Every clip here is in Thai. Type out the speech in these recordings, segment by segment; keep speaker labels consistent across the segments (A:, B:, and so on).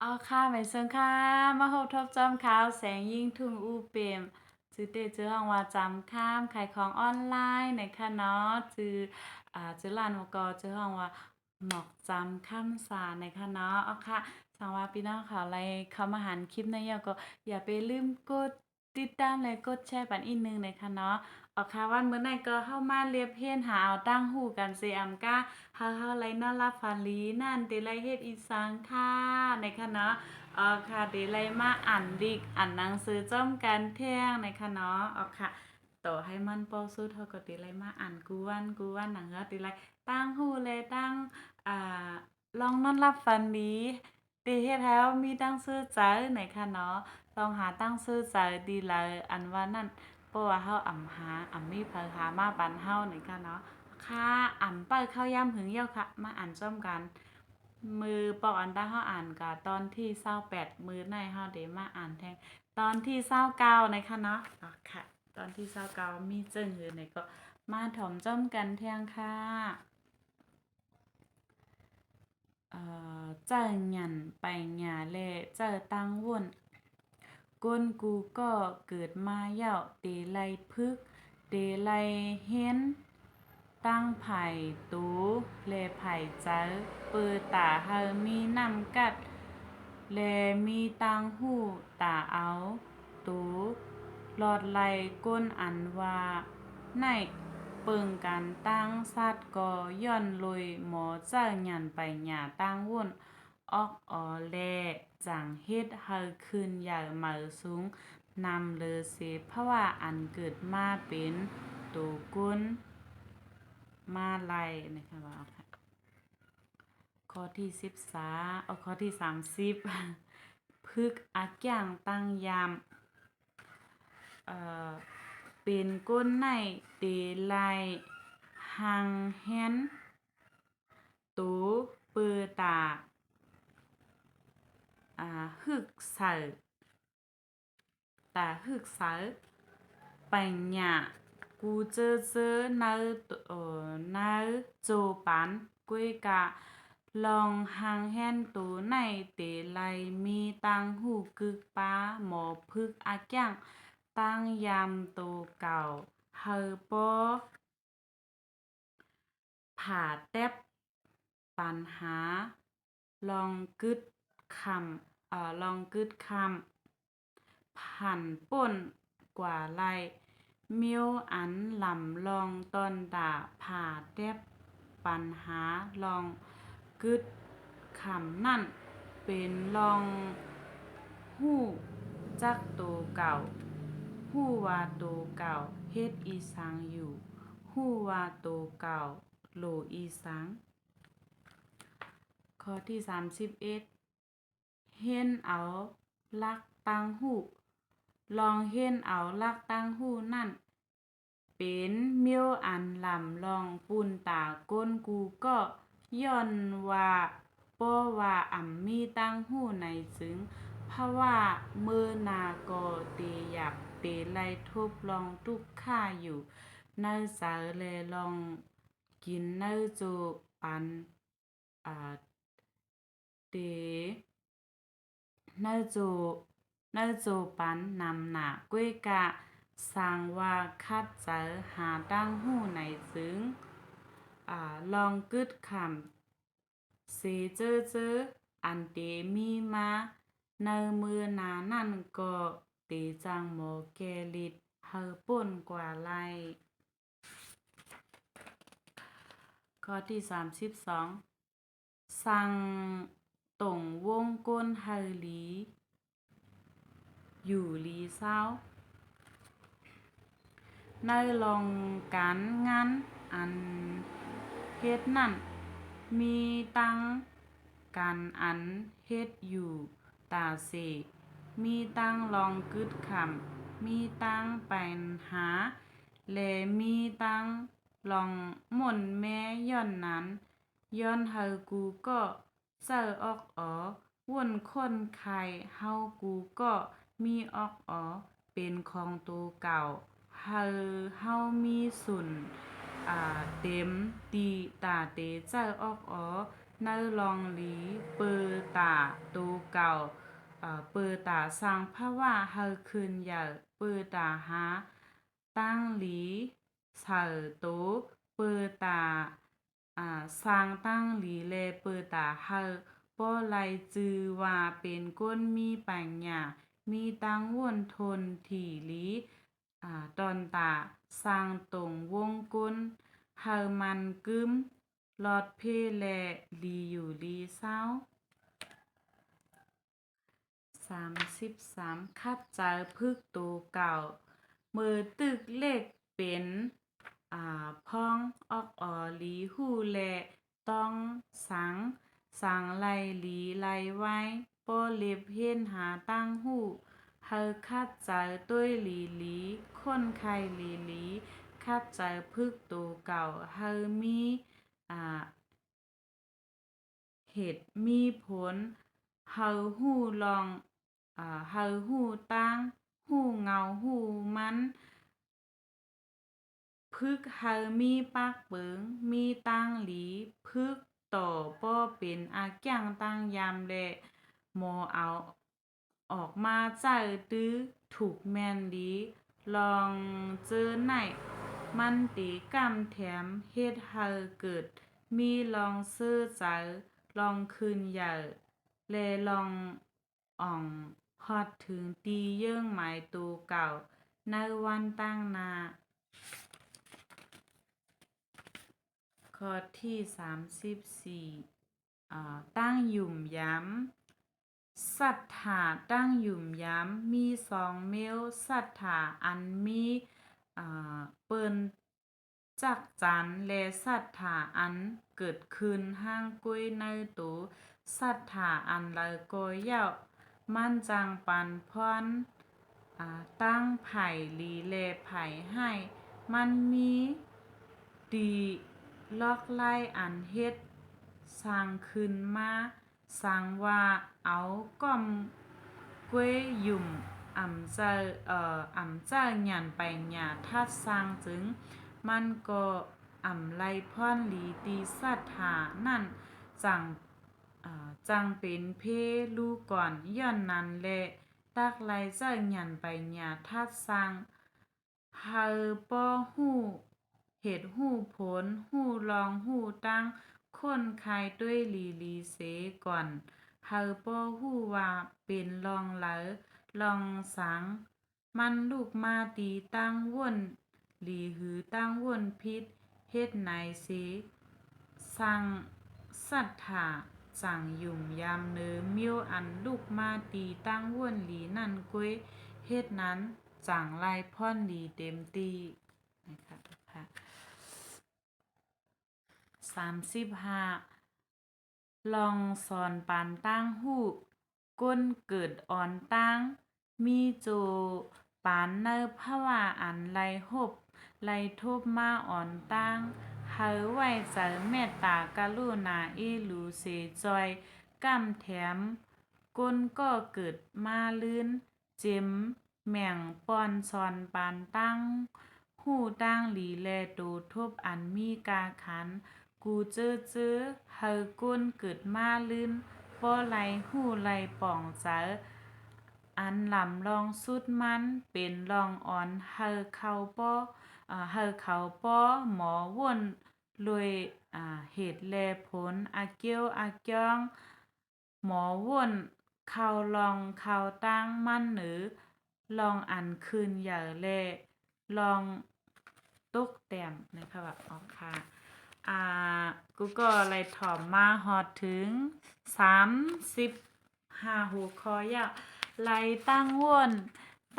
A: เอาค่ะไม่เซิงค่ะมาพบทบจอมข่าวแสงยิ่งทุ่งอูเปมจือเตจือห้องว่าจำข้ามขายของออนไลน์ในค่ะเนาะจือร้านมกอจือห้องว่าหมอกจำข้ามสารในค่ะเนาะเอาค่ะสังว่าพี่น้องค่ะอะไรเข้ามาหันคลิปในยอก็อย่าไปลืมกดติดตามและกดแชร์ปันอีกนึงในค่ะเนาะเอาค่ะวันมื้อไหนก็เข้ามาเรียบเฮียนหาเอาตั้งหูกันเซอำกา เฮาไรนอนรับฝันดีนั่นเดลัยเฮ็ดอีสังค่ะในค่ะเนาะค่ะเดลัยมาอ่านดิกอ่านหนังสือจ้อมกันเที่ยงในค่ะเนาะค่ะต่อให้มันเป้าสู้เท่ากับเดลัยมาอ่านกูวันหนังเฮาเดลัยตั้งหูเลยตั้งอ่าลองนอนรับฝันดีเดเฮ็ดให้เรามีตั้งชื่อใจในค่ะเนาะลองหาตั้งชื่อใจดีเลยอันว่านั่นเพราะว่าเฮามีเผอหามาปันเฮาในค่ะเนาะ ค่ะอ่านเปิดเข้าย่ำหึงเยี่ยวค่ะมาอ่านจ้อมกันมือปอกอันต้าเฮาอ่านกะตอนที่28มือในเฮาเดมาอ่านแทงตอนที่29นะคะเนาะค่ะตอนที่29มีเจิ้งหือในก็มาถ่อมจ้อมกันเที่ยงค่ะเจ้าหยันไปหยาแลเจ้าตังว่นก้นกูก็เกิดมาเย่าเตไลพึกเตไลเห็น ตั้งไผ่ตูเลไผ่เจ้าเปิดตาเฮามีน้ำกัดเลมีตังหูตาเอาตูหลอดไหลก้นอันว่าในเปิงการตั้งสัตว์ก็ย่อนลุยหมอเจ้าหยันไปหยาตั้งวุ่นออกออแลจังเฮ็ดเฮาขึ้นอย่างเหมาสูงนำเลอเสเพราะว่าอันเกิดมาเป็นตูกุน มาลัยนะคะว่าค่ะข้อที่ข้อที่30พึกอักอย่างตั้งยามเอ่อเป็นก้นในเตไลหังแฮนตูเปือตาฮึกใส่ตาฮึกใส่ไปหยากูเจอเนาเนาโจปันกุ้ยกะลองหังแฮนตูในเตไลมีตังหูกึกป้าหมอพึกอาแก้งตั้งยามโตเก่าเฮอปอผ่าแต๊บปัญหาลองกึดลองกึดคำผันป่นกว่าไรมิวอันลำลองตอนด่าผ่าแต๊บปัญหาลองกึดคำนั่นเป็นลองหู้จักโตเก่าหู้ว่าโตเก่าเฮ็ดอีสังอยู่หู้ว่าโตเก่าโหลอีสัง ข้อที่31เฮ็นเอาลักตังหูลองเฮ็นเอาลักตังหูนั่นเป็นเมียวอันลำลองปุ่นตาก้นกูก็ย้อนว่าป้อว่ามีตังหูในจึงเพราะว่ามือนาก็เตอยากเตไล่ทุบลองทุกข้าอยู่เนื้อสาแลลองกินเนื้อจูปันอ่า เตเนอจูเนอจูปันนำหนาก้วยกะสร้างว่าคัดเจอหาตั้งหูในซึ้งลองกึดคำเสเจออันเตมีมาเนอมือนานั่นก็เตจังโมแกลิดเฮอป่นกว่าไลข้อที่32สั่งตรงวงก้นเฮอหลี อยู่ลีเศร้าในลองการงานอันเฮ็ดนั่นมีตั้งการอันเฮ็ดอยู่ตาเสมีตั้งลองกึดคำมีตั้งปัญหาและมีตั้งลองหม่นแม่ย้อนนั้นย้อนเฮากูก็เซอออกอ๋อว่นคนไข้เฮากูก็มีออกอ๋อเป็นของตัวเก่าเฮามีสุนเต็มตีตาเตเจ้าออกอ๋อ เนอลองหลีเปอตาตูเก่าเปิดตาสังภาวะเฮาคืนอย่าเปิดตาหาตั้งหลีเสาโตเปิดตาสร้างตั้งหลีแลเปิดตาเฮาป้อไลจือว่าเป็นก้นมีปัญญามีตั้งวนทนถี่หลีตอนตาสร้างตรงวงก้นเฮามันกึมลอดเพแลลีอยู่ลีเศร้า33คัดเจอพึกตูเก่ามือตึกเล็กเป็นพ้องออกออหลีหูแลต้องสังไลหลีไลไว้ป้อเล็บเห็นหาตั้งหูเฮาคัดเจอต้วยหลีคนไข้หลีคัดเจอพึกตูเก่าเฮามีอ่า เหตุมีผลเฮาฮู้ลองเฮาฮู้ตั้งฮู้เงาฮู้มันพึกเฮามีปากเปิงมีตั้งหลีพึกต่อป้อเป็นอาแก้งตั้งยามและหมอเอาออกมาจ่ายตื้อถูกแม่นดีลองเจอไหนมันตีกำแถมเฮ็ดให้เกิดมีลองซื้อใจลองคืนใหญ่และลองอ่องฮอดถึงตีเยิ่งหมายตูเก่าในวันตั้งนาข้อที่34ตั้งหยุ่มย้ำศรัทธาตั้งหยุ่มย้ำมีสองเมลศรัทธาอันมีเปิ้นจักจันและศรัทธาอันเกิดขึ้นห้างกุ้ยในตูศรัทธาอันละก็ยาวมันจังปันพรตั้งไผ่ลีแลไผ่ให้มันมีดีลอกไล่อันเฮ็ดสร้างขึ้นมาสร้างว่าเอาก้อมกล้วยหยุ่มอ่ำเจ้าหยันไปหยาทัดสร้างจึงมันก็ไล่พรหลีตีสัทธานั่นจังเป็นเพลูก่อนย้อนนั้นแหละตักไล่เจ้าหยันไปหยาทัดสร้างเฮาป้อฮู้เหตุฮู้ผลฮู้ลองฮู้ตั้งคนคายด้วยลีเสก่อนเฮาป้อฮู้ว่าเป็นลองเหลอลองสังมันลูกมาตีตั้งว่นหลีหือตั้งว่นพิษเฮ็ดไหนเสสั่งสัทธาจังยุ่มยามเนอมิวอันลูกมาตีตั้งว่นหลีนั่นก้วยเฮ็ดนั้นจังไล่พ่อนหลีเต็มตีนะคะ35ลองสอนปานตั้งหู้ก้นเกิดอ่อนตั้งมีโจปานเนอภาวะอันไลหบไลทบมาอ่อนตั้งเฮาไว้ใจเมตตากรุณาอีหลูเสจอยกำแถมก้นก็เกิดมาลื่นเจ็มแหม่งป้อนซอนปานตั้งหู้ตั้งหลีแลตูทบอันมีกาขันกูเจอเฮาก้นเกิดมาลื่นป้อไหลหู้ไหลป่องเจออันลำลองสุดมันเป็นลองอ่อนเฮาเข้าป้อเฮาเขาป้อหมอวนรวยเหตุแลผลอาเกียวอาเกียงหมอวนเข้าลองเข้าตั้งมันหรือลองอันคืนอย่าแลลองตกแต้มนะคะแบบออกค่ะอ่ากูก็เลยถอมมาฮอดถึง35หัวข้อยาวไล่ตั้งวน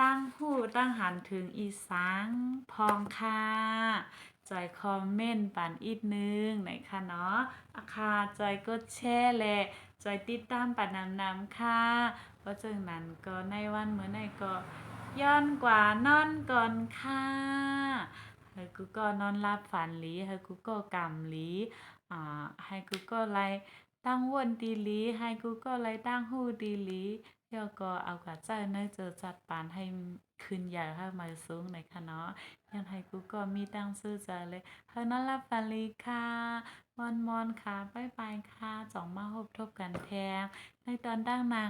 A: ตั้งหู้ตั้งหันถึงอีสังพองค่ะจอยคอมเมนต์ปันอีกนึงไหนคะเนาะค่ะจอยกดแชร์และจอยติดตามปันนำค่ะเพราะจังนั้นก็ในวันเมื่อไหนก็ย้อนกว่านอนก่อนค่ะให้กูก็นอนรับฝันหลีให้กูก็กำหลีให้กูก็ไล่ตั้งวนดีหลีให้กูก็ไล่ตั้งหูดีหลี เดี๋ยวก็เอากะเจ้าเนยเจอจัดปานให้ขึ้นใหญ่ให้มาสูงหน่อยค่ะเนาะยันให้กูก็มีตังซื้อใจเลยเฮานอนหลับฝันลีค่ะมอนๆค่ะบ๊ายบายค่ะจ่องมาพบทบกันแทงในตอนดังนา